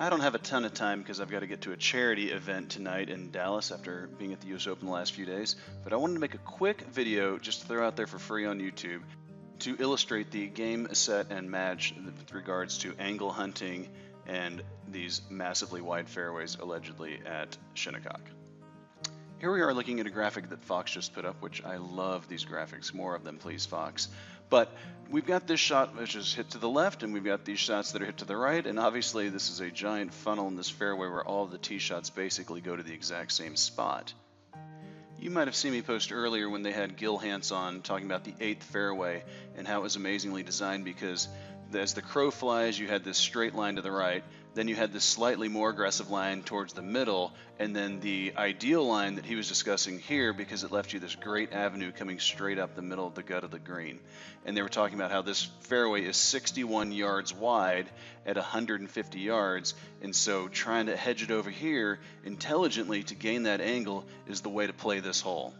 I don't have a ton of time because I've got to get to a charity event tonight in Dallas after being at the US Open the last few days, but I wanted to make a quick video just to throw out there for free on YouTube to illustrate the game, set, and match with regards to angle hunting and these massively wide fairways allegedly at Shinnecock. Here we are looking at a graphic that Fox just put up, which I love these graphics. More of them, please, Fox. But we've got this shot which is hit to the left, and we've got these shots that are hit to the right, and obviously this is a giant funnel in this fairway where all of the tee shots basically go to the exact same spot. You might have seen me post earlier when they had Gil Hanse on talking about the 8th fairway and how it was amazingly designed because as the crow flies, you had this straight line to the right, then you had this slightly more aggressive line towards the middle, and then the ideal line that he was discussing here because it left you this great avenue coming straight up the middle of the gut of the green. And they were talking about how this fairway is 61 yards wide at 150 yards, and so trying to hedge it over here intelligently to gain that angle is the way to play this hole.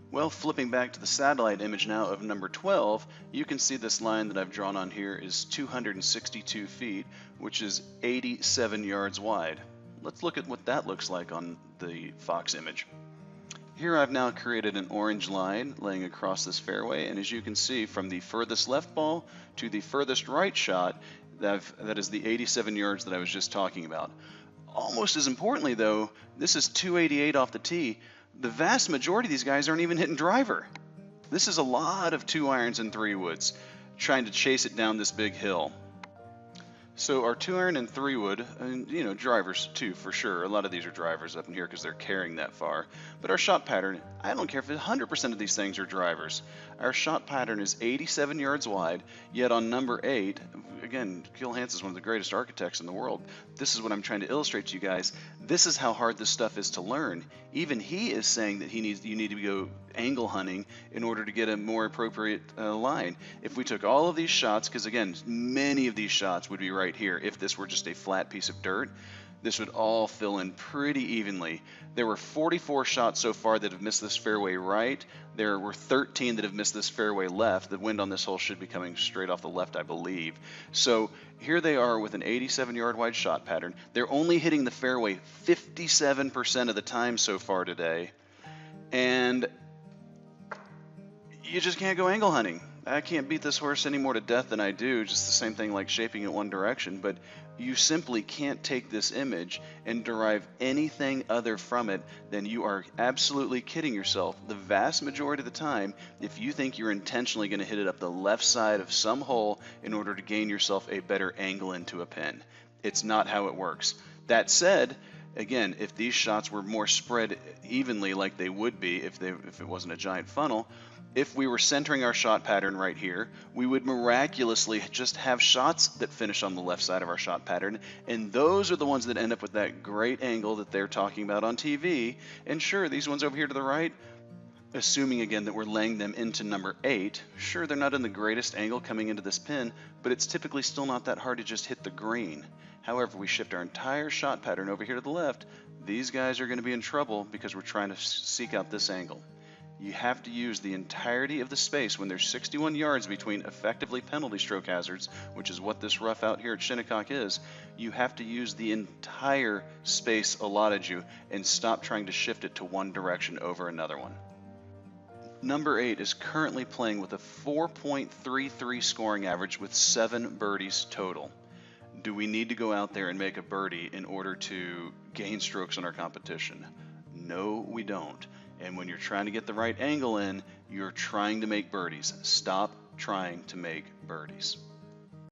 Well, flipping back to the satellite image now of number 12, you can see this line that I've drawn on here is 262 feet, which is 87 yards wide. Let's look at what that looks like on the Fox image. Here I've now created an orange line laying across this fairway, and as you can see from the furthest left ball to the furthest right shot, that is the 87 yards that I was just talking about. Almost as importantly though, this is 288 off the tee. The vast majority of these guys aren't even hitting driver. This is a lot of 2 irons and 3 woods trying to chase it down this big hill. So our 2 iron and 3 wood, and drivers too for sure. A lot of these are drivers up in here because they're carrying that far. But our shot pattern, I don't care if 100% of these things are drivers. Our shot pattern is 87 yards wide, yet on number 8, again, Gil Hanse is one of the greatest architects in the world. This is what I'm trying to illustrate to you guys. This is how hard this stuff is to learn. Even he is saying that you need to go angle hunting in order to get a more appropriate line. If we took all of these shots, because again, many of these shots would be right here if this were just a flat piece of dirt, this would all fill in pretty evenly. There were 44 shots so far that have missed this fairway right. There were 13 that have missed this fairway left. The wind on this hole should be coming straight off the left, I believe. So here they are with an 87-yard wide shot pattern. They're only hitting the fairway 57% of the time so far today. And you just can't go angle hunting. I can't beat this horse any more to death than I do, just the same thing like shaping it one direction, but you simply can't take this image and derive anything other from it than you are absolutely kidding yourself the vast majority of the time if you think you're intentionally going to hit it up the left side of some hole in order to gain yourself a better angle into a pin. It's not how it works. That said, again, if these shots were more spread evenly like they would be if it wasn't a giant funnel, if we were centering our shot pattern right here, we would miraculously just have shots that finish on the left side of our shot pattern, and those are the ones that end up with that great angle that they're talking about on TV. And sure, these ones over here to the right, assuming again that we're laying them into number 8, sure, they're not in the greatest angle coming into this pin, but it's typically still not that hard to just hit the green. However, we shift our entire shot pattern over here to the left, these guys are going to be in trouble because we're trying to seek out this angle. You have to use the entirety of the space when there's 61 yards between effectively penalty stroke hazards, which is what this rough out here at Shinnecock is. You have to use the entire space allotted you and stop trying to shift it to one direction over another one. Number 8 is currently playing with a 4.33 scoring average with 7 birdies total. Do we need to go out there and make a birdie in order to gain strokes on our competition? No, we don't. And when you're trying to get the right angle in, you're trying to make birdies. Stop trying to make birdies.